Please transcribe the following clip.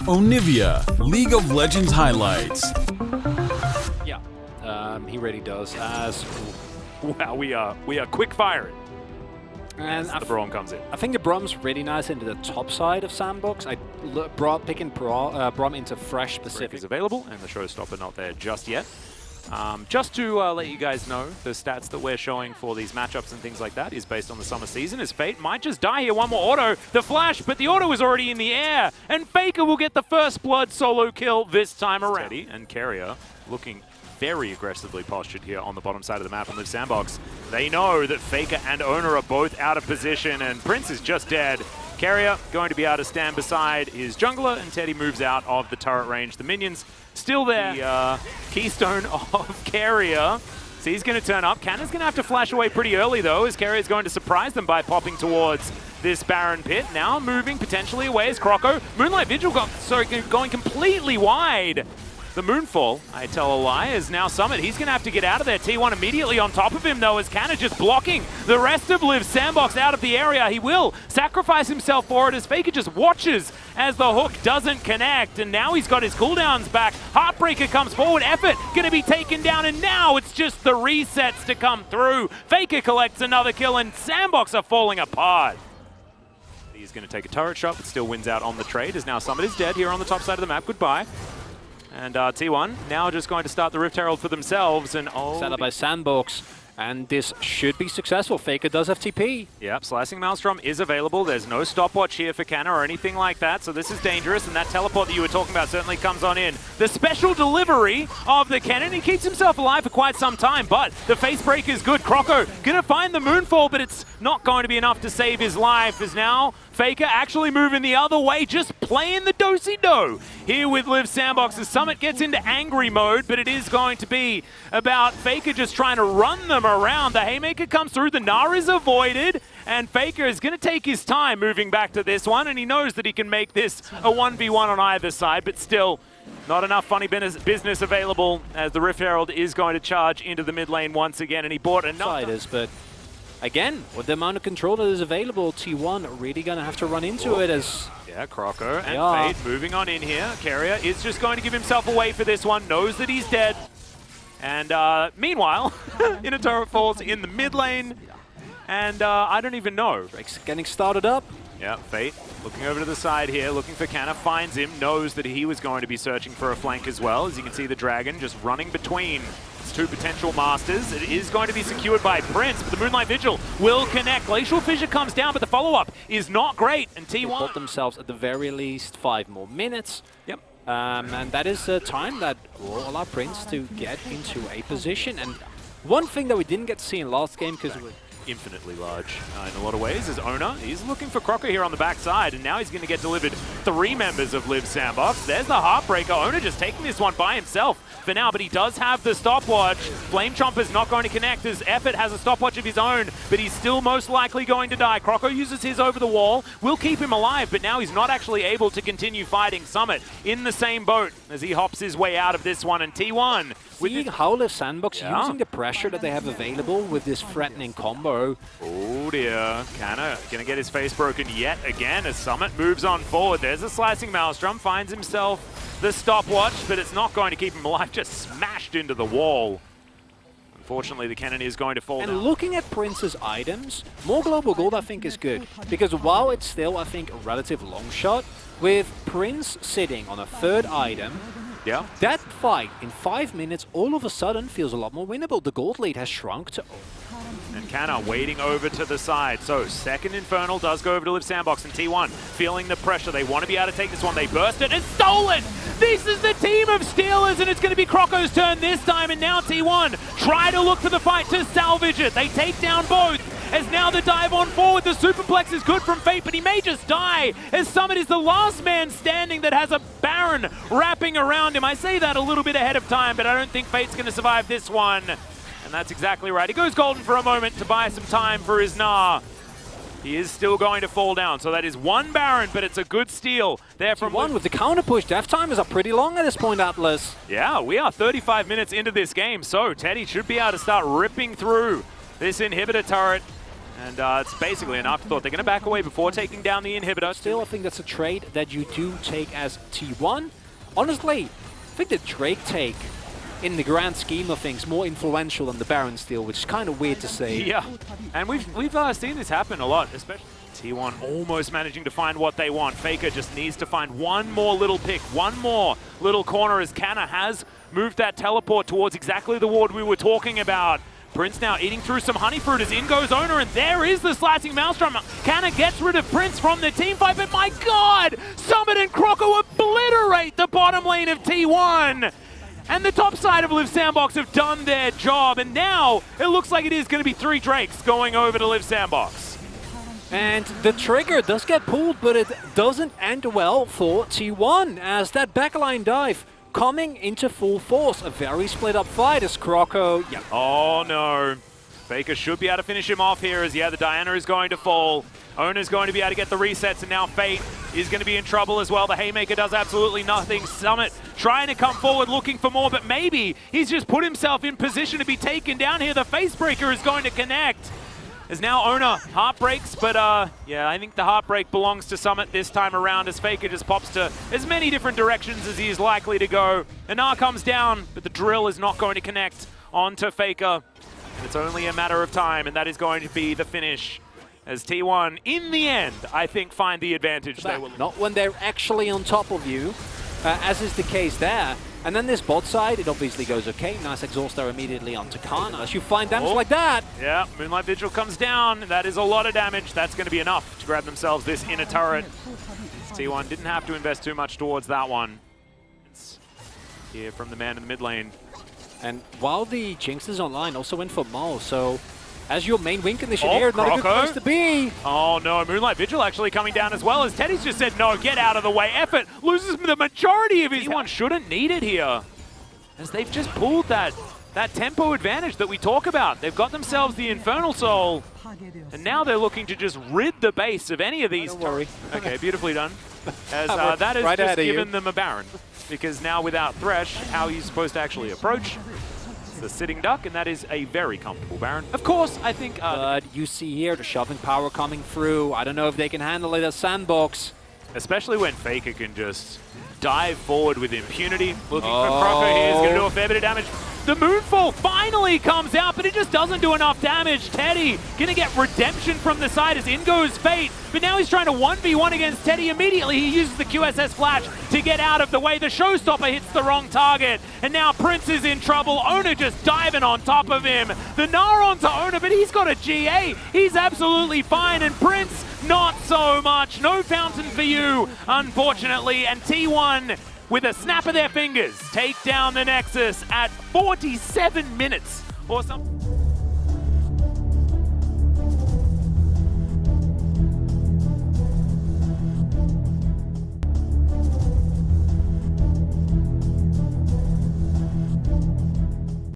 Onivia, League of Legends highlights. Yeah, he really does. Wow, we are quick firing. And the Braum comes in. I think the Braum's really nice into the top side of Sandbox. Picking Braum into Fresh specific is available, and the showstopper not there just yet. Just to let you guys know, the stats that we're showing for these matchups and things like that is based on the summer season, as Fate might just die here. One more auto, the flash, but the auto is already in the air, and Faker will get the first blood solo kill this time around. Teddy and Carrier looking very aggressively postured here on the bottom side of the map on Liiv SANDBOX. They know that Faker and Owner are both out of position, and Prince is just dead. Carrier going to be able to stand beside his jungler, and Teddy moves out of the turret range. The minions still there. The keystone of Carrier. So he's going to turn up. Cannon's going to have to flash away pretty early, though, as Carrier's going to surprise them by popping towards this Baron pit. Now moving potentially away is Croco. Moonlight Vigil going completely wide. The Moonfall, I tell a lie, is now Summit. He's going to have to get out of there. T1 immediately on top of him, though, as Canna just blocking the rest of Liiv SANDBOX out of the area. He will sacrifice himself for it as Faker just watches as the hook doesn't connect. And now he's got his cooldowns back. Heartbreaker comes forward. Effort going to be taken down. And now it's just the resets to come through. Faker collects another kill, and SANDBOX are falling apart. He's going to take a turret shot, but still wins out on the trade, as now Summit is dead here on the top side of the map. Goodbye. And T1 now just going to start the Rift Herald for themselves. And set up by SANDBOX, and this should be successful. Faker does have TP. Yep, Slicing Maelstrom is available. There's no stopwatch here for Canna or anything like that, so this is dangerous, and that teleport that you were talking about certainly comes on in. The special delivery of the cannon. He keeps himself alive for quite some time, but the face break is good. Croco gonna find the Moonfall, but it's not going to be enough to save his life, as now Faker actually moving the other way, just playing the do-si-do here with Liiv SANDBOX. As Summit gets into angry mode, but it is going to be about Faker just trying to run them around. The Haymaker comes through, the Gnar is avoided, and Faker is going to take his time moving back to this one, and he knows that he can make this a 1v1 on either side, but still not enough funny business available, as the Rift Herald is going to charge into the mid lane once again, and he bought another. But again, with the amount of control that is available, T1 really going to have to run into it as... Yeah, Croco and Fate moving on in here. Carrier is just going to give himself away for this one, knows that he's dead. And meanwhile, Inner Turret falls in the mid lane, and I don't even know. Drake's getting started up. Yeah, Fate looking over to the side here, looking for Canna, finds him, knows that he was going to be searching for a flank as well. As you can see, the Dragon just running between his two potential masters. It is going to be secured by Prince, but the Moonlight Vigil will connect. Glacial Fissure comes down, but the follow-up is not great, and T1 they bought themselves at the very least 5 more minutes. Yep. And that is a time that will allow Prince to get into a position. And one thing that we didn't get to see in last game, because we're infinitely large in a lot of ways, is Owner. He's looking for Croco here on the backside, and now he's going to get delivered 3 members of Liiv SANDBOX. There's the Heartbreaker. Owner just taking this one by himself for now, but he does have the stopwatch. Flame Chomper's not going to connect, as Effort has a stopwatch of his own, but he's still most likely going to die. Croco uses his over the wall, will keep him alive, but now he's not actually able to continue fighting. Summit in the same boat as he hops his way out of this one, and T1 seeing how Liiv SANDBOX using the pressure that they have available with this threatening combo. Oh dear, Canna gonna get his face broken yet again as Summit moves on forward. There's a Slicing Maelstrom, finds himself the stopwatch, but it's not going to keep him alive, just smashed into the wall. Unfortunately, the cannon is going to fall down. And looking at Prince's items, more global gold I think is good, because while it's still I think a relative long shot, with Prince sitting on a 3rd item, yeah, that fight in 5 minutes all of a sudden feels a lot more winnable. The gold lead has shrunk to... And Canna waiting over to the side. So second Infernal does go over to Liiv SANDBOX, and T1 feeling the pressure. They want to be able to take this one. They burst it and stole it! This is the team of Steelers, and it's going to be Croco's turn this time, and now T1 try to look for the fight to salvage it. They take down both. As now the dive on forward, the Superplex is good from Fate, but he may just die, as Summit is the last man standing that has a Baron wrapping around him. I say that a little bit ahead of time, but I don't think Fate's going to survive this one. And that's exactly right. He goes golden for a moment to buy some time for his Gnar. He is still going to fall down, so that is 1 Baron, but it's a good steal there from one with the counter push. Death timers are pretty long at this point, Atlas. Yeah, we are 35 minutes into this game, so Teddy should be able to start ripping through this inhibitor turret. And it's basically an afterthought. They're going to back away before taking down the inhibitor. Still, I think that's a trade that you do take as T1. Honestly, I think the Drake take, in the grand scheme of things, more influential than the Baron steal, which is kind of weird to say. Yeah, and we've seen this happen a lot, especially T1 almost managing to find what they want. Faker just needs to find one more little pick, one more little corner, as Canna has moved that teleport towards exactly the ward we were talking about. Prince now eating through some honey fruit as in goes Owner, and there is the slicing Maelstrom. Canna gets rid of Prince from the team fight, but my god! Summit and Croco obliterate the bottom lane of T1! And the top side of Liiv SANDBOX have done their job, and now it looks like it is going to be 3 Drakes going over to Liiv SANDBOX. And the trigger does get pulled, but it doesn't end well for T1, as that backline dive coming into full force. A very split up fight as Croco, Oh no. Faker should be able to finish him off here as, the Diana is going to fall. Owner's going to be able to get the resets, and now Fate is going to be in trouble as well. The Haymaker does absolutely nothing. Summit trying to come forward looking for more, but maybe he's just put himself in position to be taken down here. The Facebreaker is going to connect. As now Owner heartbreaks, but I think the heartbreak belongs to Summit this time around as Faker just pops to as many different directions as he is likely to go. Anar comes down, but the drill is not going to connect onto Faker. It's only a matter of time, and that is going to be the finish. As T1, in the end, I think find the advantage. They will. Not when they're actually on top of you, as is the case there. And then this bot side, it obviously goes okay. Nice exhauster immediately onto Kana. As you find damage like that. Yeah, Moonlight Vigil comes down. That is a lot of damage. That's going to be enough to grab themselves this inner turret. T1 didn't have to invest too much towards that one. It's here from the man in the mid lane. And while the Jinx is online, also went for Maul, so as your main win condition here, not a good place to be. Oh no, Moonlight Vigil actually coming down as well, as Teddy's just said, no, get out of the way. Effort loses the majority of his T1 shouldn't need it here, as they've just pulled that tempo advantage that we talk about. They've got themselves the Infernal Soul, and now they're looking to just rid the base of any of these. Don't worry. Okay, beautifully done. As that has right just given them a Baron, because now without Thresh, how he's supposed to actually approach the sitting duck, and that is a very comfortable Baron. Of course, I think... but you see here the shoving power coming through. I don't know if they can handle it as SANDBOX. Especially when Faker can just dive forward with impunity. Looking for Croco here, he's going to do a fair bit of damage. The Moonfall finally comes out, but it just doesn't do enough damage. Teddy going to get redemption from the side as in goes Fate, but now he's trying to 1v1 against Teddy immediately. He uses the QSS flash to get out of the way. The Showstopper hits the wrong target, and now Prince is in trouble. Owner just diving on top of him. The Gnar onto Owner, but he's got a GA. He's absolutely fine, and Prince, not so much. No fountain for you, unfortunately, and T1 with a snap of their fingers take down the Nexus at 47 minutes or something.